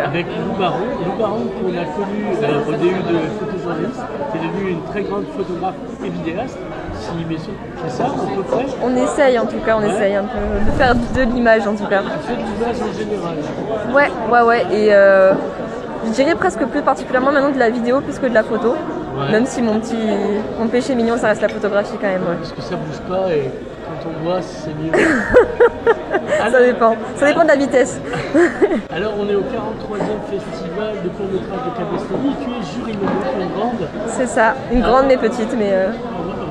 Avec Lou Baron qu'on a connu au début de photojournaliste, qui est devenu une très grande photographe et vidéaste. C'est ça, à peu près. On essaye en tout cas, on essaye un peu de faire de l'image en tout cas. Tu fais de l'image en général. Ouais. Et je dirais presque plus particulièrement maintenant de la vidéo plus que de la photo. Ouais. Même si mon péché mignon, ça reste la photographie quand même. Ouais. Parce que ça bouge pas et quand on voit, c'est mieux. Ça dépend de la vitesse. Alors on est au 43e festival de court-métrage de Cabestany. Tu es jury membre, une grande. C'est ça, une grande mais petite, mais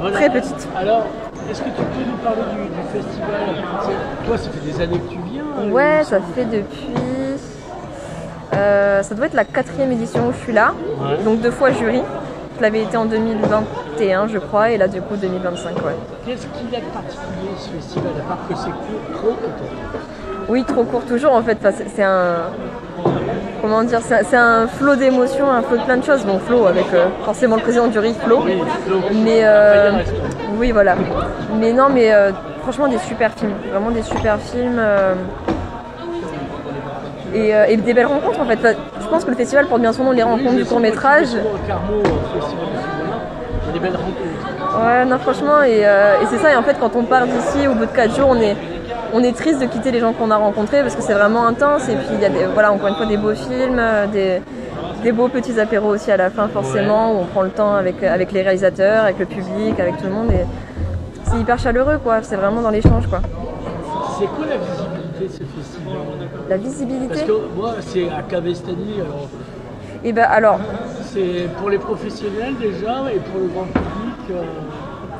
voilà. Très petite. Alors, est-ce que tu peux nous parler du festival? Toi, ça fait des années que tu viens. Ouais, ça fait depuis... ça doit être la 4e édition où je suis là. Ouais. Donc 2 fois jury. Je l'avais été en 2021 je crois et là du coup 2025 ouais. Qu'est-ce qu'il y a de particulier ce festival à part que c'est court, trop peut-être? Oui, trop court toujours en fait, c'est un... Comment dire, c'est un flot d'émotions, un flot de plein de choses. Bon, Flo avec forcément le président du jury, Flo. Oui, Flo. Mais oui, voilà. Mais non, mais franchement des super films, vraiment des super films. Et des belles rencontres en fait. Enfin, je pense que le festival porte bien son nom, les rencontres du court-métrage. Des belles rencontres. Ouais, non franchement, et c'est ça, et en fait quand on part d'ici, au bout de 4 jours, on est triste de quitter les gens qu'on a rencontrés parce que c'est vraiment intense, et puis il y a voilà, encore une fois des beaux films, des beaux petits apéros aussi à la fin forcément, ouais. Où on prend le temps avec les réalisateurs, avec le public, avec tout le monde, et c'est hyper chaleureux quoi, c'est vraiment dans l'échange quoi. C'est quoi la visibilité de ce festival? La visibilité? Parce que moi c'est à Cabestany, alors... Et ben alors... C'est pour les professionnels déjà et pour le grand public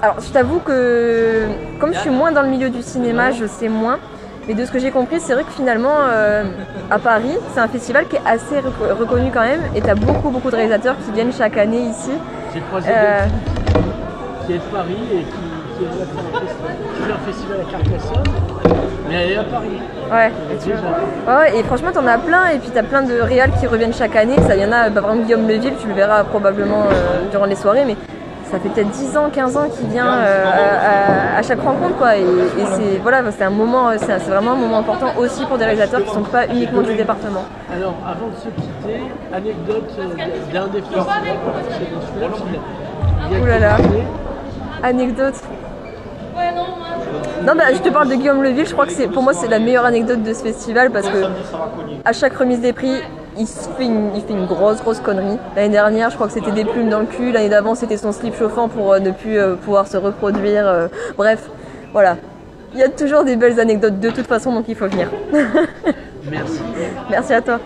Alors je t'avoue que comme je suis moins dans le milieu du cinéma, je sais moins. Mais de ce que j'ai compris, c'est vrai que finalement à Paris, c'est un festival qui est assez reconnu quand même. Et tu as beaucoup de réalisateurs qui viennent chaque année ici. J'ai croisé qui est de Paris et qui fait un festival à Carcassonne. Mais elle est à Paris. Ouais, et franchement t'en as plein, et puis t'as plein de réals qui reviennent chaque année. Ça, y en a, par exemple Guillaume Leville, tu le verras probablement durant les soirées, mais ça fait peut-être 10 ans, 15 ans qu'il vient à chaque rencontre quoi. Et c'est voilà, c'est un moment, c'est vraiment un moment important aussi pour des réalisateurs qui ne sont pas uniquement du département. Alors avant de se quitter, anecdote d'un des festivals, Ouh là là, anecdote. Non, bah, je te parle de Guillaume Leville, je crois que pour moi c'est la meilleure anecdote de ce festival parce que à chaque remise des prix, il fait une grosse connerie. L'année dernière, je crois que c'était des plumes dans le cul, l'année d'avant c'était son slip chauffant pour ne plus pouvoir se reproduire. Bref, voilà. Il y a toujours des belles anecdotes de toute façon, donc il faut venir. Merci. Merci à toi.